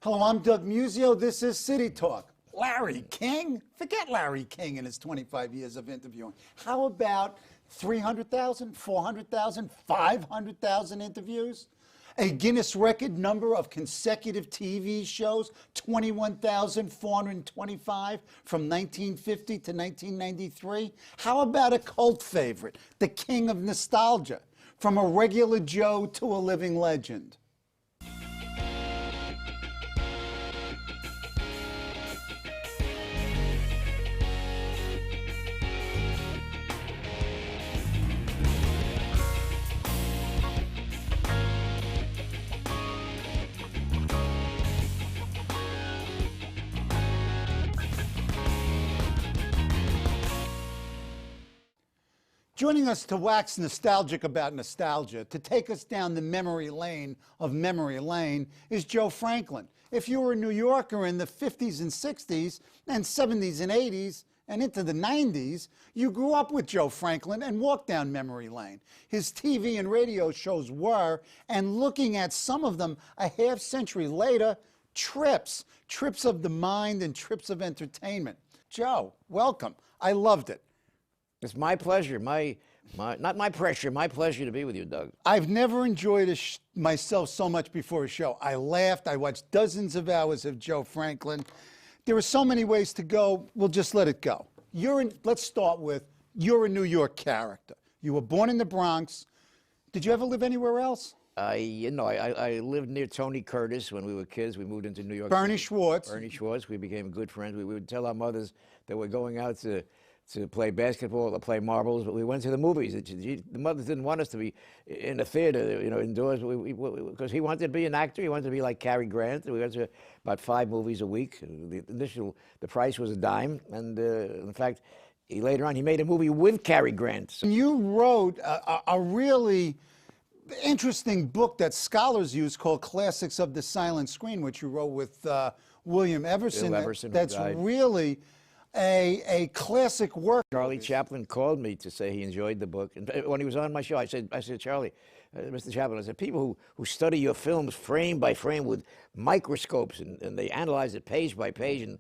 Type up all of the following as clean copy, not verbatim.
Hello, I'm Doug Muzzio. This is City Talk. Larry King? Forget Larry King and his 25 years of interviewing. How about 300,000, 400,000, 500,000 interviews? A Guinness record number of consecutive TV shows, 21,425 from 1950 to 1993? How about a cult favorite, the king of nostalgia, from a regular Joe to a living legend? Joining us to wax nostalgic about nostalgia, to take us down the memory lane of memory lane, is Joe Franklin. If you were a New Yorker in the 50s and 60s and 70s and 80s and into the 90s, you grew up with Joe Franklin and walked down memory lane. His TV and radio shows were, and looking at some of them a half century later, trips of the mind and trips of entertainment. Joe, welcome. I loved it. It's my pleasure, not my pressure, my pleasure to be with you, Doug. I've never enjoyed myself so much before a show. I laughed. I watched dozens of hours of Joe Franklin. There are so many ways to go. We'll just let it go. Let's start with, you're a New York character. You were born in the Bronx. Did you ever live anywhere else? I lived near Tony Curtis when we were kids. We moved into New York. Bernie Schwartz. Bernie Schwartz. We became good friends. We would tell our mothers that we're going out to play basketball, to play marbles, but we went to the movies. The mothers didn't want us to be in the theater, indoors, because he wanted to be an actor. He wanted to be like Cary Grant. We went to about 5 movies a week. The price was a dime, and in fact, later on, he made a movie with Cary Grant. So you wrote a really interesting book that scholars use called Classics of the Silent Screen, which you wrote with William Everson. Bill Everson, that's really a classic work. Charlie Chaplin called me to say he enjoyed the book. And when he was on my show, I said, Charlie, Mr. Chaplin, I said, people who study your films frame by frame with microscopes and they analyze it page by page and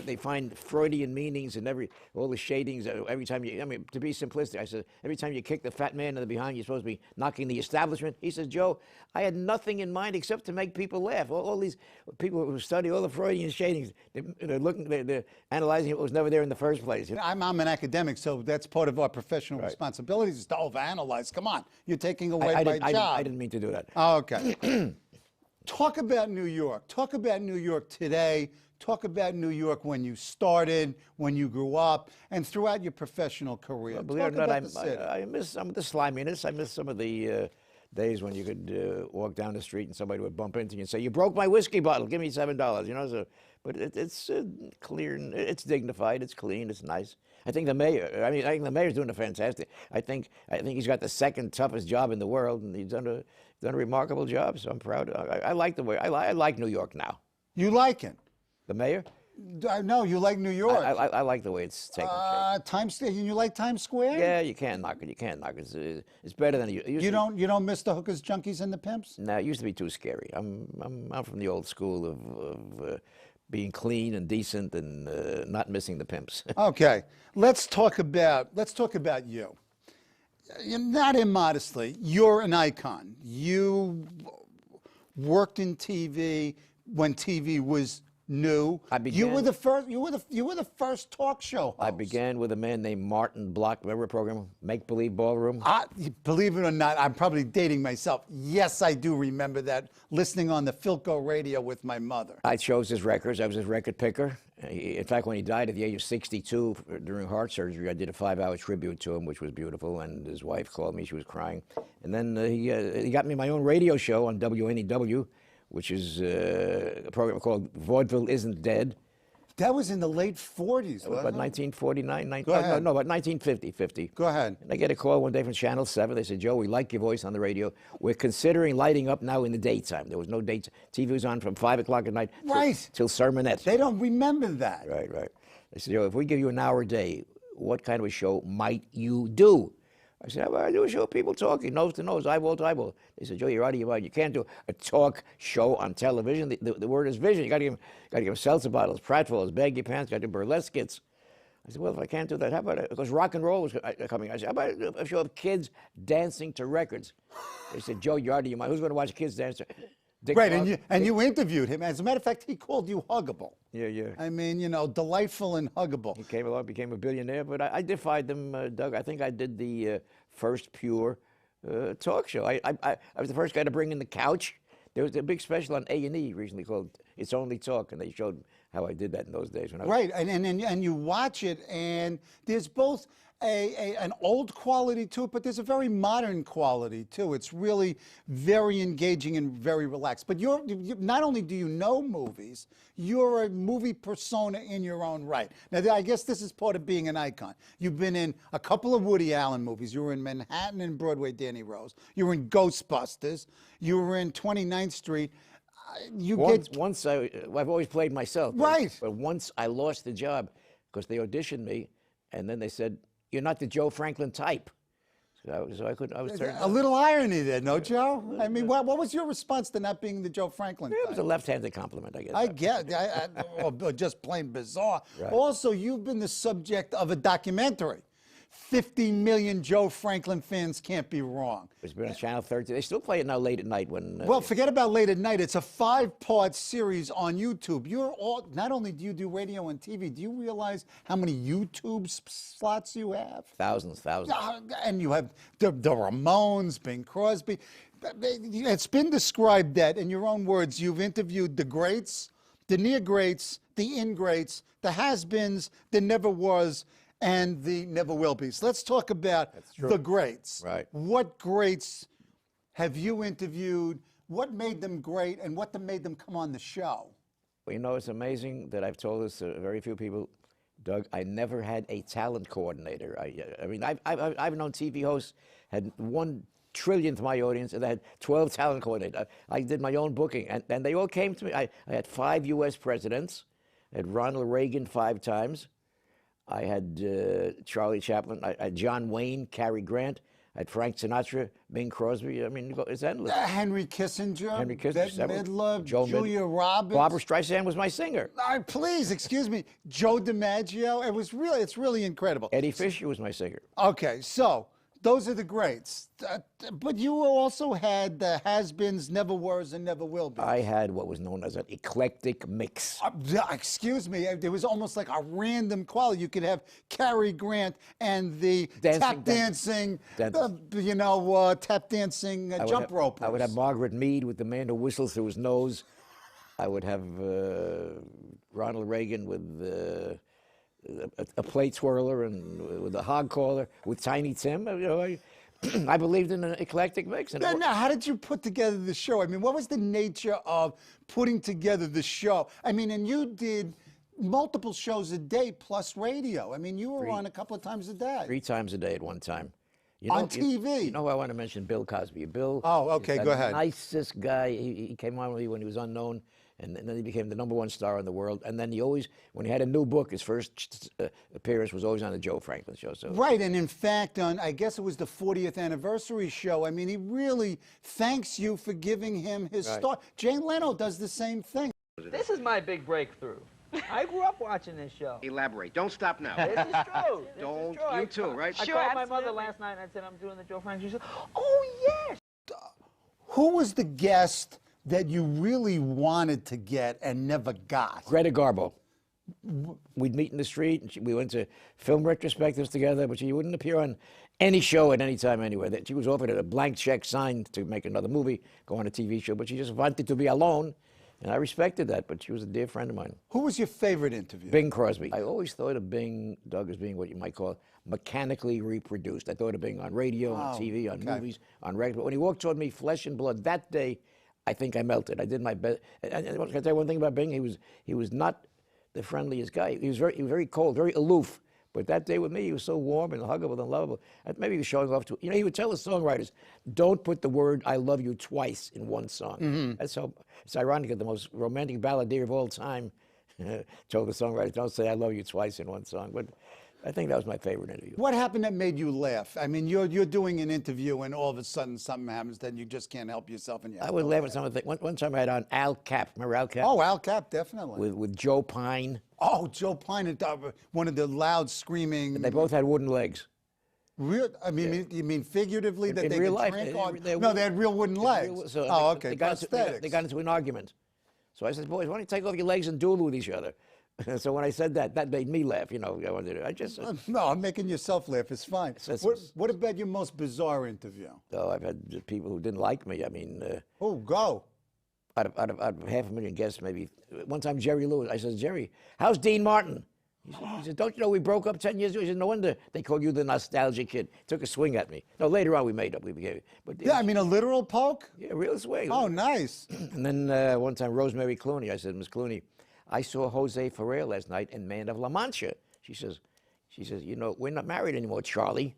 they find Freudian meanings and all the shadings every time to be simplistic, I said, every time you kick the fat man in the behind, you're supposed to be knocking the establishment. He says, Joe, I had nothing in mind except to make people laugh. All these people who study all the Freudian shadings, they're analyzing what was never there in the first place. I'm an academic, so that's part of our professional responsibilities is to overanalyze. Come on, you're taking away my job. I didn't mean to do that. Oh, okay. Talk about New York. Talk about New York today. Talk about New York when you started, when you grew up, and throughout your professional career. Well, believe it or not, I miss some of the sliminess. I miss some of the days when you could walk down the street and somebody would bump into you and say, "You broke my whiskey bottle. Give me $7." So, but it's clear, and it's dignified, it's clean, it's nice. I think the mayor. I think the mayor's doing a fantastic. I think he's got the second toughest job in the world, and he's done a remarkable job. So I'm proud. I like the way I like New York now. You like it? The mayor? No, you like New York. I like the way it's taken shape. Times Square. You like Times Square? Yeah, you can't knock it. You can't knock it. It's better than it used to be. You don't miss the hookers, junkies, and the pimps? No, it used to be too scary. I'm from the old school of being clean and decent and not missing the pimps. Okay, let's talk about you. Not immodestly, you're an icon. You worked in TV when TV was new. You were the first talk show host. I began with a man named Martin Block. Remember a program, Make Believe Ballroom? Believe it or not, I'm probably dating myself. Yes, I do remember that, listening on the Philco radio with my mother. I chose his records. I was his record picker. In fact, when he died at the age of 62 during heart surgery, I did a 5-hour tribute to him, which was beautiful, and his wife called me. She was crying. And then he got me my own radio show on WNEW, which is a program called Vaudeville Isn't Dead. That was in the late 40s, About 1949, about 1950. Go ahead. And I get a call one day from Channel 7. They said, Joe, we like your voice on the radio. We're considering lighting up now in the daytime. There was no daytime. TV was on from 5 o'clock at night till sermonette. They don't remember that. Right. They said, Joe, if we give you an hour a day, what kind of a show might you do? I said, how about I do a show of people talking, nose to nose, eyeball to eyeball? They said, Joe, you're out of your mind. You can't do a talk show on television. The word is vision. You got to give them seltzer bottles, pratfalls, baggy pants, got to do burlesque skits. I said, well, if I can't do that, how about it? Because rock and roll was coming. I said, how about a show of kids dancing to records? They said, Joe, you're out of your mind. Who's going to watch kids dance to Right, and you interviewed him. As a matter of fact, he called you huggable. Yeah, yeah. I mean, you know, delightful and huggable. He came along, became a billionaire, but I defied them, Doug. I think I did the first pure talk show. I was the first guy to bring in the couch. There was a big special on A&E recently called It's Only Talk, and they showed how I did that in those days. When I was right, and you watch it, and there's both an old quality to it, but there's a very modern quality too. It's really very engaging and very relaxed. But you not only do you know movies, you're a movie persona in your own right. Now, I guess this is part of being an icon. You've been in a couple of Woody Allen movies. You were in Manhattan and Broadway, Danny Rose. You were in Ghostbusters. You were in 29th Street. Once I've always played myself. Right. But once I lost the job because they auditioned me, and then they said, you're not the Joe Franklin type. So I was turned a little irony there, no, Joe? I mean, what was your response to not being the Joe Franklin type? It was a left-handed compliment, I guess. I get, or just plain bizarre. Right. Also, you've been the subject of a documentary. 50 million Joe Franklin fans can't be wrong. It's been on Channel 13. They still play it now late at night when... well, forget about late at night. It's a 5-part series on YouTube. Not only do you do radio and TV, do you realize how many YouTube slots you have? Thousands. And you have the Ramones, Bing Crosby. It's been described that, in your own words, you've interviewed the greats, the near greats, the ingrates, the has-beens, the never was, and the never will be. So let's talk about the greats. Right. What greats have you interviewed? What made them great, and what made them come on the show? Well, you know, it's amazing that I've told this to very few people, Doug. I never had a talent coordinator. I mean, I've known TV hosts had 1/1,000,000th my audience, and they had 12 talent coordinators. I did my own booking, and they all came to me. I had 5 U.S. presidents. I had Ronald Reagan 5 times. I had Charlie Chaplin, I had John Wayne, Cary Grant, I had Frank Sinatra, Bing Crosby. I mean, it's endless. Henry Kissinger, Bette Midler, Julia Roberts. Barbara Streisand was my singer. Please, excuse me, Joe DiMaggio. It's really incredible. Eddie Fisher was my singer. Okay, so those are the greats. But you also had the has-beens, never was, and never will be. I had what was known as an eclectic mix. Excuse me, there was almost like a random quality. You could have Cary Grant and the tap dancing jump ropers. I would have Margaret Mead with the man who whistles through his nose. I would have Ronald Reagan with a plate twirler and with a hog caller, with Tiny Tim. You know, I believed in an eclectic mix. Now, how did you put together the show? I mean, what was the nature of putting together the show? I mean, and you did multiple shows a day plus radio. I mean, you were on a couple of times a day. 3 times a day at one time. On TV. You know, I want to mention Bill Cosby. Bill. Oh, okay, go ahead. Nicest guy. He came on with me when he was unknown. And then he became the #1 star in the world. And then he always, when he had a new book, his first appearance was always on the Joe Franklin show. So. Right, and in fact, I guess it was the 40th anniversary show. I mean, he really thanks you for giving him his star. Jay Leno does the same thing. This is my big breakthrough. I grew up watching this show. Elaborate. Don't stop now. This is true. Don't. You too, right? I called my mother last night and I said, I'm doing the Joe Franklin show. She said, oh, yes. Who was the guest that you really wanted to get and never got? Greta Garbo. We'd meet in the street, and we went to film retrospectives together, but she wouldn't appear on any show at any time anywhere. She was offered a blank check signed to make another movie, go on a TV show, but she just wanted to be alone, and I respected that, but she was a dear friend of mine. Who was your favorite interview? Bing Crosby. I always thought of Bing, Doug, as being what you might call mechanically reproduced. I thought of Bing on radio, on TV, on movies, on record. But when he walked toward me, flesh and blood, that day, I think I melted. I did my best. And can I tell you one thing about Bing? He was not the friendliest guy. He was very cold, very aloof. But that day with me, he was so warm and huggable and lovable. Maybe he was showing off to, you know, he would tell the songwriters, don't put the word I love you twice in one song. That's how, it's ironic that the most romantic balladeer of all time told the songwriters, don't say I love you twice in one song. But I think that was my favorite interview. What happened that made you laugh? I mean, you're doing an interview and all of a sudden something happens, then you just can't help yourself. And you I would laugh at some of the things. One time I had on Al Cap. Remember Al Cap? Oh, Al Cap, definitely. With Joe Pine. Oh, Joe Pine, one of the loud screaming. They both had wooden legs. Real? I mean, you mean figuratively that In they real could life, drink they- on? they- No, they had real wooden legs. So Oh, okay. They got Prosthetics. into an argument. So I said, boys, why don't you take off your legs and duel with each other? So when I said that, that made me laugh. You know, I just. No, I'm making yourself laugh. It's fine. What about your most bizarre interview? Oh, I've had people who didn't like me. I mean. Oh, go. Out of 500,000 guests, maybe. One time, Jerry Lewis, I said, Jerry, how's Dean Martin? He said, don't you know we broke up 10 years ago? He said, no wonder they called you the nostalgia kid. Took a swing at me. No, later on we made up. We became. But Yeah, I mean, a literal poke? Yeah, real swing. Oh, nice. And then one time, Rosemary Clooney, I said, Miss Clooney, I saw Jose Ferrer last night in Man of La Mancha. She says, you know, we're not married anymore, Charlie.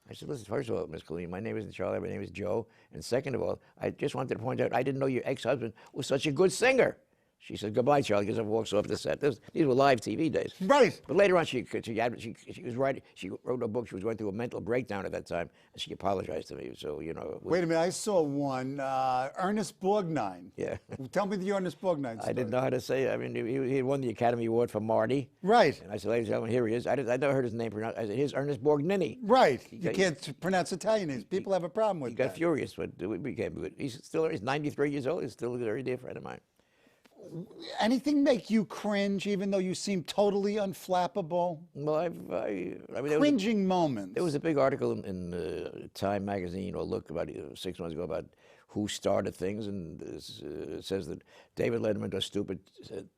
I said, listen, first of all, Miss Clooney, my name isn't Charlie, my name is Joe. And second of all, I just wanted to point out, I didn't know your ex-husband was such a good singer. She said, goodbye, Charlie, because I walks off the set. These were live TV days. Right. But later on, she was writing, she wrote a book. She was going through a mental breakdown at that time, and she apologized to me. So, you know. Wait a minute, I saw one, Ernest Borgnine. Yeah. Tell me the Ernest Borgnine story. I didn't know how to say it. I mean, he had won the Academy Award for Marty. Right. And I said, ladies and gentlemen, here he is. I never heard his name pronounced. I said, here's Ernest Borgnini. Right. You can't pronounce Italian names. People have a problem with He that. got furious, but we became good. He's 93 years old. He's still a very dear friend of mine. Anything make you cringe, even though you seem totally unflappable? Well, I mean, Cringing moments. there was a big article in Time magazine or Look about 6 months ago about who started things, and it says that David Letterman does stupid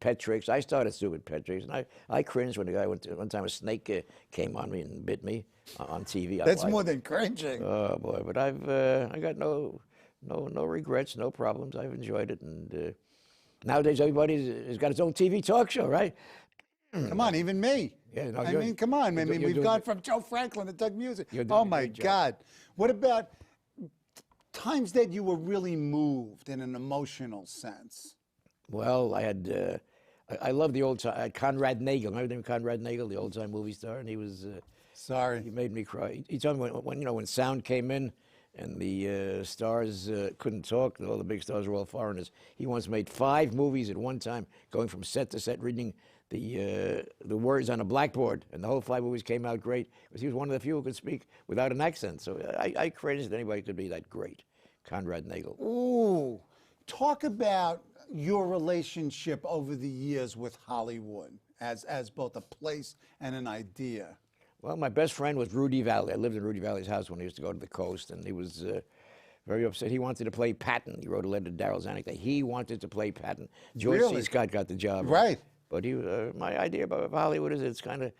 pet tricks. I started stupid pet tricks, and I cringed when the guy went to, one time a snake came on me and bit me on TV. That's more than cringing. Oh boy, but I got no regrets, no problems. I've enjoyed it, and nowadays everybody has got its own TV talk show, right? Come on, even me. Yeah, no, I mean, come on. I mean, we've gone from Joe Franklin to Doug Muzzio. Oh my God. What about times that you were really moved in an emotional sense? Well, I had, I love the old time. I had Conrad Nagel. Remember the name Conrad Nagel, the old time movie star, and he was. Sorry. He made me cry. He told me when sound came in, and the stars couldn't talk. All the big stars were all foreigners. He once made 5 movies at one time, going from set to set, reading the words on a blackboard, and the whole 5 movies came out great because he was one of the few who could speak without an accent. So I cringed that anybody could be that great, Conrad Nagel. Ooh, talk about your relationship over the years with Hollywood as both a place and an idea. Well, my best friend was Rudy Valley. I lived in Rudy Valley's house when he used to go to the coast, and he was very upset. He wanted to play Patton. He wrote a letter to Darryl Zanuck that he wanted to play Patton. George C. Scott got the job. Right. But my idea about Hollywood is it's kind of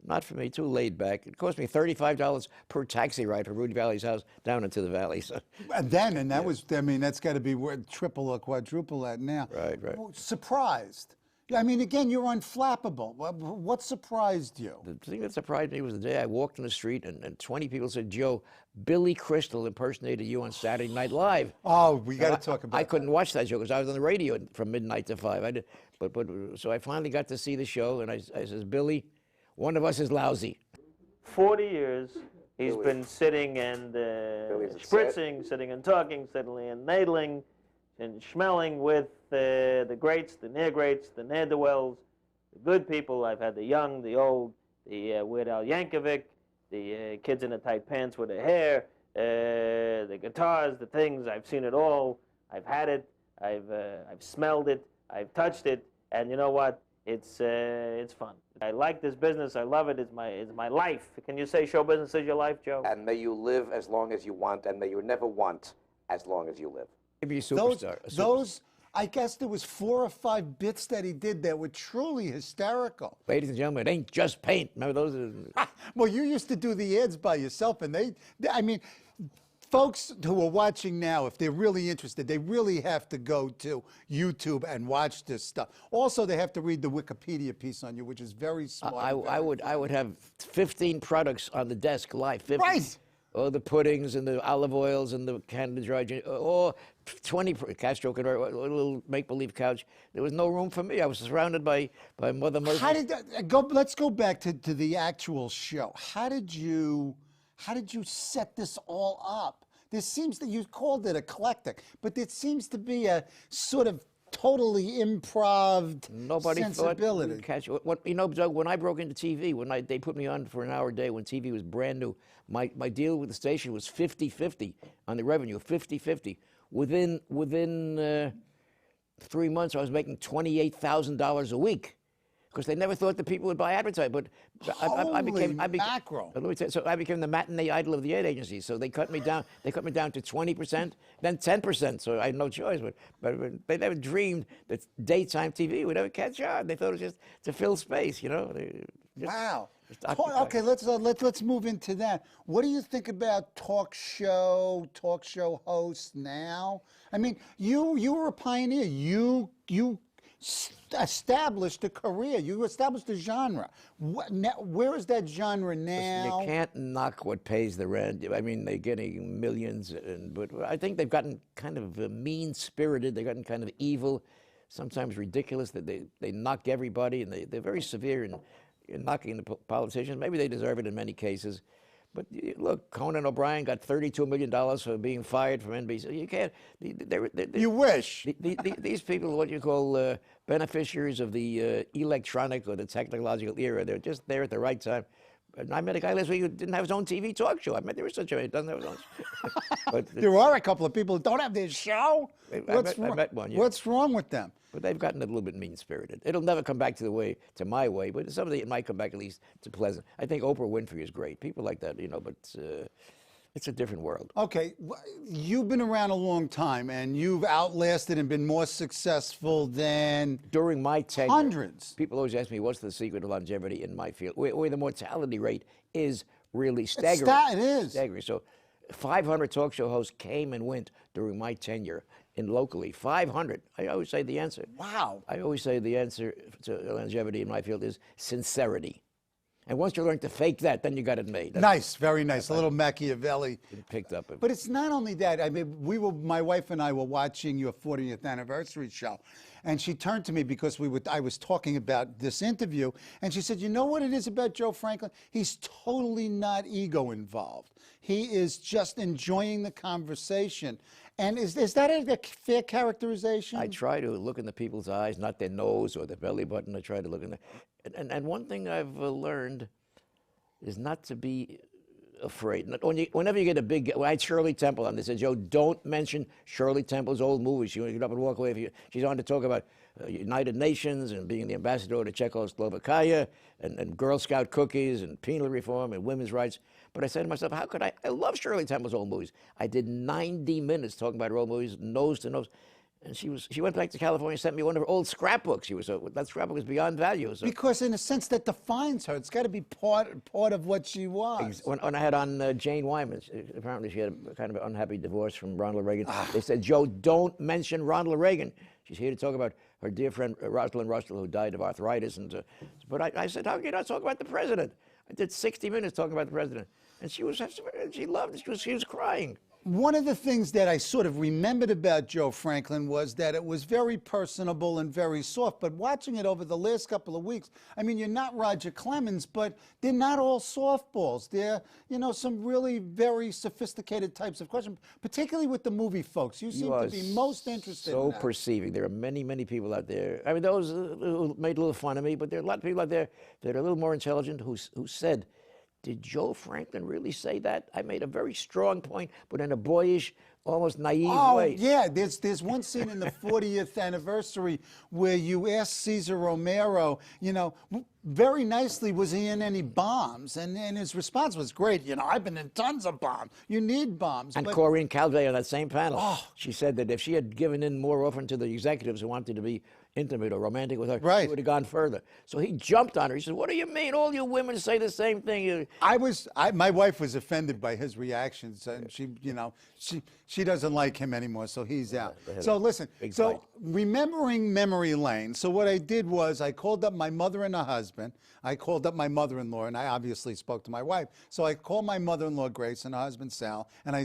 not for me, too laid back. It cost me $35 per taxi ride from Rudy Valley's house down into the valley. So. And that was, I mean, that's got to be worth triple or quadruple that now. Right. Surprised. I mean, again, you're unflappable. What surprised you? The thing that surprised me was the day I walked in the street and 20 people said, Joe, Billy Crystal impersonated you on Saturday Night Live. Oh, we got to talk about I couldn't watch that show because I was on the radio from midnight to 5. So I finally got to see the show, and I says, Billy, one of us is lousy. 40 years he's been sitting and spritzing, sitting and talking, sitting and nadling and schmelling with the greats, the near greats, the ne'er-do-wells, the good people. I've had the young, the old, the Weird Al Yankovic, the kids in the tight pants with their hair, the guitars, the things. I've seen it all. I've had it. I've smelled it. I've touched it. And you know what? It's fun. I like this business. I love it. It's my life. Can you say show business is your life, Joe? And may you live as long as you want, and may you never want as long as you live. Maybe a superstar. Those, I guess there was 4 or 5 bits that he did that were truly hysterical. Ladies and gentlemen, it ain't just paint. Remember those? Well, you used to do the ads by yourself, and I mean, folks who are watching now, if they're really interested, they really have to go to YouTube and watch this stuff. Also, they have to read the Wikipedia piece on you, which is very smart. I would have 15 products on the desk live. 15. Right. Oh, the puddings and the olive oils and the Canada Dry ginger, or 20 Castro could a little make-believe couch. There was no room for me. I was surrounded by Mother Murphy. How did that go? Let's go back to the actual show. How did you set this all up? There seems that you called it eclectic, but it seems to be a sort of totally improv sensibility. Thought catch what you know, Doug. When I broke into TV, they put me on for an hour a day when TV was brand new, my deal with the station was 50-50 on the revenue, 50-50. Within 3 months, I was making $28,000 a week. Because they never thought that people would buy advertising, but I became mackerel. Let me tell you, so I became the matinee idol of the ad agency. So they cut me down. They cut me down to 20%, then 10%. So I had no choice. But they never dreamed that daytime TV would ever catch on. They thought it was just to fill space, you know. Wow. Okay, let's move into that. What do you think about talk show hosts now? I mean, you were a pioneer. You established a career. You established a genre. Where is that genre now? You can't knock what pays the rent. I mean, they're getting millions, but I think they've gotten kind of mean-spirited. They've gotten kind of evil, sometimes ridiculous. That they knock everybody, and they're very severe in knocking the politicians. Maybe they deserve it in many cases. But look, Conan O'Brien got $32 million for being fired from NBC. You can't. You wish. These people, what you call beneficiaries of the electronic or the technological era, they're just there at the right time. And I met a guy last week who didn't have his own TV talk show. I met there was such a doesn't have his own. But there are a couple of people who don't have their show. I met one. Yeah. What's wrong with them? But they've gotten a little bit mean-spirited. It'll never come back to my way, but someday it might come back at least to pleasant. I think Oprah Winfrey is great. People like that, you know, but it's a different world. Okay, you've been around a long time, and you've outlasted and been more successful than during my tenure. Hundreds. People always ask me, what's the secret of longevity in my field? Where the mortality rate is really staggering. It is. Staggering. So 500 talk show hosts came and went during my tenure locally. 500. I always say the answer. Wow. I always say the answer to longevity in my field is sincerity. And once you learn to fake that, then you got it made. Nice, very nice. A little Machiavelli. Picked up. But it's not only that. I mean, my wife and I were watching your 40th anniversary show, and she turned to me because I was talking about this interview, and she said, "You know what it is about Joe Franklin? He's totally not ego involved. He is just enjoying the conversation." And is that a fair characterization? I try to look in the people's eyes, not their nose or their belly button. I try to look in and one thing I've learned is not to be afraid. Whenever you get a big, I had Shirley Temple on. They said, Joe, don't mention Shirley Temple's old movies. She would get up and walk away. She's on to talk about United Nations and being the ambassador to Czechoslovakia and Girl Scout cookies and penal reform and women's rights. But I said to myself, how could I love Shirley Temple's old movies. I did 90 minutes talking about her old movies, nose to nose. And she went back to California and sent me one of her old scrapbooks. That scrapbook was beyond value. So. Because in a sense that defines her. It's got to be part of what she was. When I had on Jane Wyman, apparently she had a kind of an unhappy divorce from Ronald Reagan. They said, Joe, don't mention Ronald Reagan. She's here to talk about her dear friend Rosalind Russell, who died of arthritis. But I said, how can you not talk about the president? I did 60 minutes talking about the president. And she loved it. She was crying. One of the things that I sort of remembered about Joe Franklin was that it was very personable and very soft. But watching it over the last couple of weeks, I mean, you're not Roger Clemens, but they're not all softballs. They're, some really very sophisticated types of questions, particularly with the movie folks. You seem to be most interested in that. So perceiving. There are many, many people out there. I mean, those who made a little fun of me, but there are a lot of people out there that are a little more intelligent who said, did Joe Franklin really say that? I made a very strong point, but in a boyish, almost naive way. Oh, yeah. There's one scene in the 40th anniversary where you asked Cesar Romero, very nicely, was he in any bombs? And his response was great. I've been in tons of bombs. You need bombs. And Corinne Calvé on that same panel. She said that if she had given in more often to the executives who wanted to be intimate or romantic with her, Right. he would have gone further. So he jumped on her. He said, "What do you mean? All you women say the same thing." My wife was offended by his reactions, and she doesn't like him anymore, so he's out. So listen, big so fight. remembering memory lane. So what I did was I called up my mother and her husband. I called up my mother-in-law, and I obviously spoke to my wife. So I called my mother-in-law Grace and her husband Sal, and I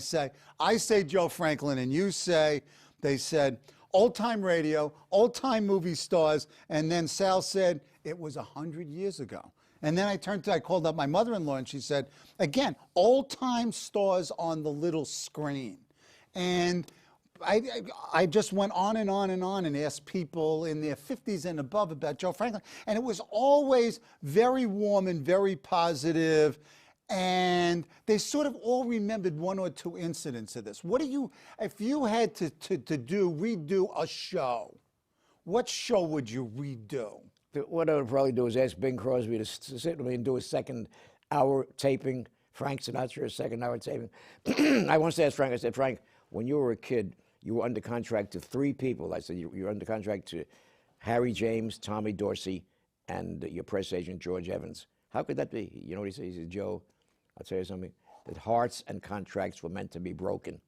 say Joe Franklin, and you say, they said, old-time radio, old-time movie stars, and then Sal said, it was 100 years ago. And then I called up my mother-in-law, and she said, again, old-time stars on the little screen. And I just went on and on and on and asked people in their 50s and above about Joe Franklin, and it was always very warm and very positive. And they sort of all remembered one or two incidents of this. What do you, if you had to redo a show, what show would you redo? What I would probably do is ask Bing Crosby to sit with me and do a second-hour taping. Frank Sinatra, a second-hour taping. I once asked Frank, I said, Frank, when you were a kid, you were under contract to 3 people. I said, you were under contract to Harry James, Tommy Dorsey, and your press agent, George Evans. How could that be? You know what he said? He said, Joe, I'll tell you something, that hearts and contracts were meant to be broken.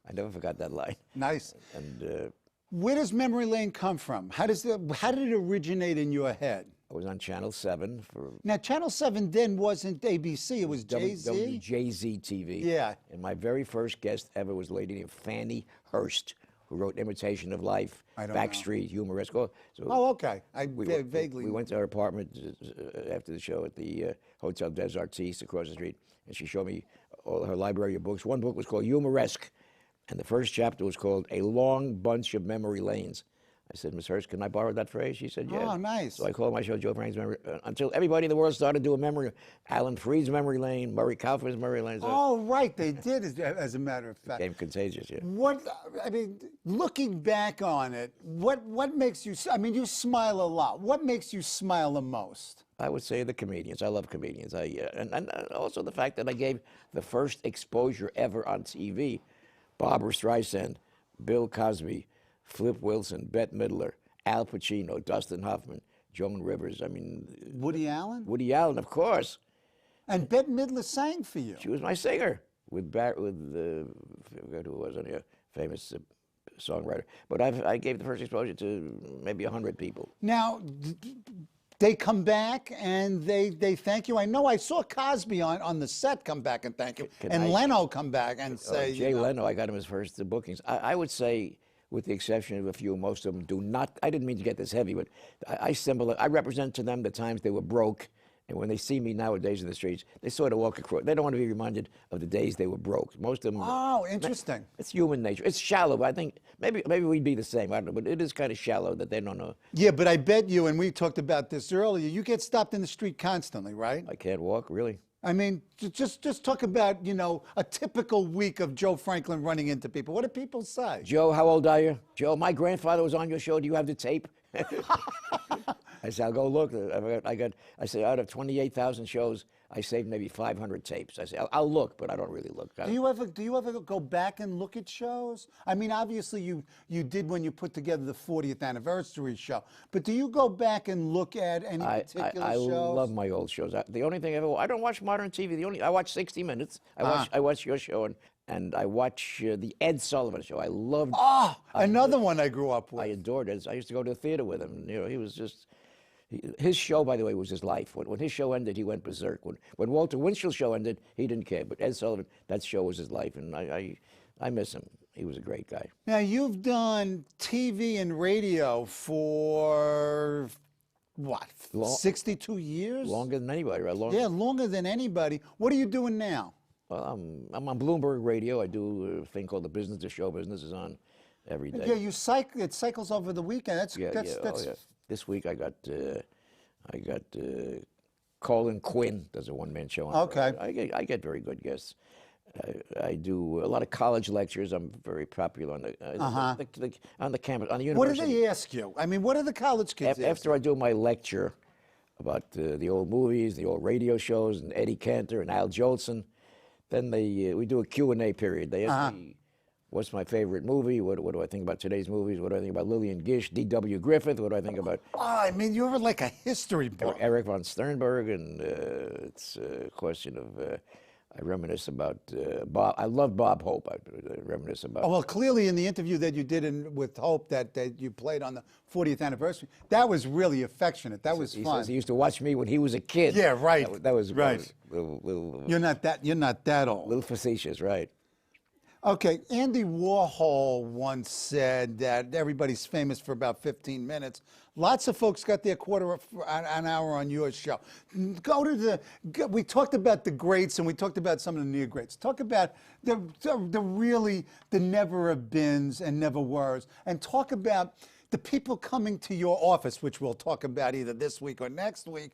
I never forgot that line. Nice. And where does memory lane come from? How did it originate in your head? I was on Channel 7 for... Now, Channel 7 then wasn't ABC, it was Jay-Z? WJZ TV. Yeah. And my very first guest ever was a lady named Fannie Hurst, who wrote Imitation of Life, I don't Backstreet, Humoresque. So okay. Vaguely. We went to her apartment after the show at the Hotel Des Artistes across the street, and she showed me all her library of books. One book was called Humoresque, and the first chapter was called A Long Bunch of Memory Lanes. I said, Miss Hurst, can I borrow that phrase? She said, yeah. Oh, nice. So I called my show Joe Frank's Memory, until everybody in the world started doing memory. Alan Freed's Memory Lane, Murray Kaufman's Memory Lane. So oh, right, they did, as a matter of fact. became contagious, yeah. Looking back on it, what makes you, you smile a lot. What makes you smile the most? I would say the comedians. I love comedians. And also the fact that I gave the first exposure ever on TV, Barbra Streisand, Bill Cosby, Flip Wilson, Bette Midler, Al Pacino, Dustin Hoffman, Joan Rivers. Woody Allen? Woody Allen, of course. And Bette Midler sang for you. She was my singer with I forgot who it was on here, famous songwriter. But I gave the first exposure to maybe 100 people. Now, they come back and they thank you. I know I saw Cosby on the set come back and thank you. Leno come back and say... Jay Leno, I got him his first bookings. I would say, with the exception of a few, most of them do not. I didn't mean to get this heavy, but I represent to them the times they were broke, and when they see me nowadays in the streets, they sort of walk across. They don't want to be reminded of the days they were broke. Most of them. Oh, interesting. It's human nature. It's shallow, but I think maybe we'd be the same. I don't know, but it is kind of shallow that they don't know. Yeah, but I bet you, and we talked about this earlier, you get stopped in the street constantly, right? I can't walk, really. Just talk about, a typical week of Joe Franklin running into people. What do people say? Joe, how old are you? Joe, my grandfather was on your show. Do you have the tape? I said, I'll go look. I said, out of 28,000 shows, I saved maybe 500 tapes. I said, I'll look, but I don't really look. Do you ever go back and look at shows? Obviously you did when you put together the 40th anniversary show, but do you go back and look at any particular shows? I love my old shows. The only thing I don't watch modern TV. I watch 60 Minutes. I watch your show and I watch the Ed Sullivan Show. I loved. Oh, another one I grew up with. I adored Ed. I used to go to the theater with him. He was just. His show, by the way, was his life. When his show ended, he went berserk. When Walter Winchell's show ended, he didn't care. But Ed Sullivan, that show was his life, and I miss him. He was a great guy. Now, you've done TV and radio for, 62 years? Longer than anybody, right? Longer than anybody. What are you doing now? Well, I'm on Bloomberg Radio. I do a thing called The Business to Show Business. Is on every day. Yeah, it cycles over the weekend. That's This week I got Colin Quinn does a one-man show. Okay. I get very good guests. I do a lot of college lectures. I'm very popular on the campus, on the university. What do they ask you? What do the college kids ask After I do my lecture about the old movies, the old radio shows, and Eddie Cantor and Al Jolson, then we do a Q&A period. They ask me what's my favorite movie? What do I think about today's movies? What do I think about Lillian Gish, D.W. Griffith? What do I think about Oh, I mean, you're like a history book. Eric von Sternberg? And it's a question of, I reminisce about Bob. I love Bob Hope. I reminisce about. Oh, well, clearly in the interview that you did with Hope that you played on the 40th anniversary, that was really affectionate. That was He fun. says he used to watch me when he was a kid. Yeah, right. That was right. Little, You're not that old. little facetious, right? Okay, Andy Warhol once said that everybody's famous for about 15 minutes. Lots of folks got their an hour on your show. We talked about the greats and we talked about some of the near greats. Talk about the never have beens and never weres, and talk about the people coming to your office, which we'll talk about either this week or next week,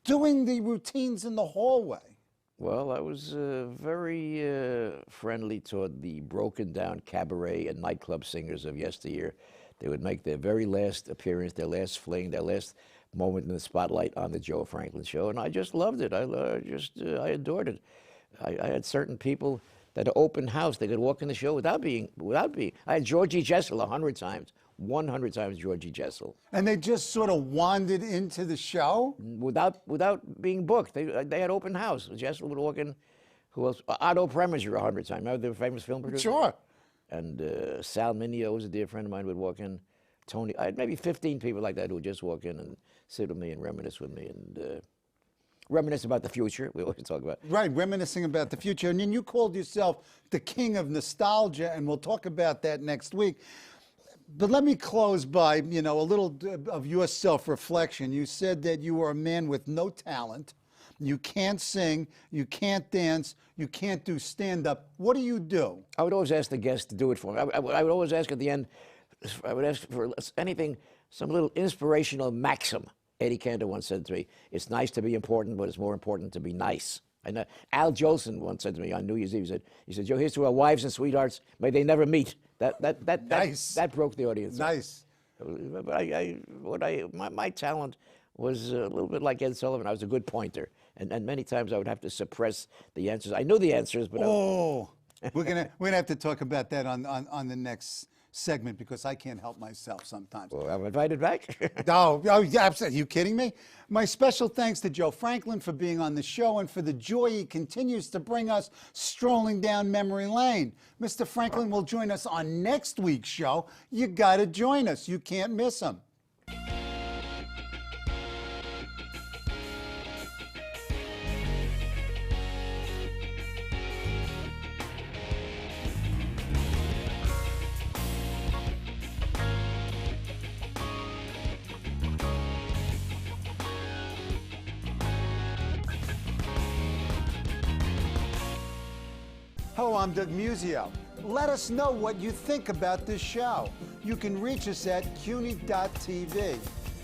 doing the routines in the hallway. Well, I was very friendly toward the broken down cabaret and nightclub singers of yesteryear. They would make their very last appearance, their last fling, their last moment in the spotlight on the Joe Franklin Show, and I just loved it. I adored it. I had certain people that are open house. They could walk in the show without being. I had Georgie Jessel 100 times. 100 times Georgie Jessel. And they just sort of wandered into the show? Without being booked. They had open house. Jessel would walk in. Who else? Otto Preminger 100 times. Remember the famous film producer? Sure. And Sal Mineo was a dear friend of mine, would walk in. Tony, I had maybe 15 people like that who would just walk in and sit with me and reminisce with me and reminisce about the future. We always talk about. Right, reminiscing about the future. And then you called yourself the king of nostalgia, and we'll talk about that next week. But let me close by, a little of your self-reflection. You said that you are a man with no talent. You can't sing, you can't dance, you can't do stand-up. What do you do? I would always ask the guests to do it for me. I would always ask at the end, I would ask for anything, some little inspirational maxim. Eddie Cantor once said to me, it's nice to be important, but it's more important to be nice. And Al Jolson once said to me on New Year's Eve, he said, Joe, here's to our wives and sweethearts, may they never meet. Nice. That broke the audience. Nice. But my talent was a little bit like Ed Sullivan. I was a good pointer. And many times I would have to suppress the answers. I knew the answers, but we're gonna have to talk about that on the next segment because I can't help myself sometimes. Well, I'm invited back. Oh, yeah, absolutely. Are you kidding me? My special thanks to Joe Franklin for being on the show and for the joy he continues to bring us strolling down memory lane. Mr. Franklin will join us on next week's show. You got to join us. You can't miss him. Hello, I'm Doug Muzzio. Let us know what you think about this show. You can reach us at CUNY.TV.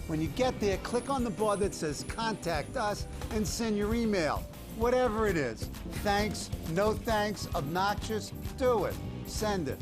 When you get there, click on the bar that says Contact Us and send your email. Whatever it is. Thanks, no thanks, obnoxious, do it. Send it.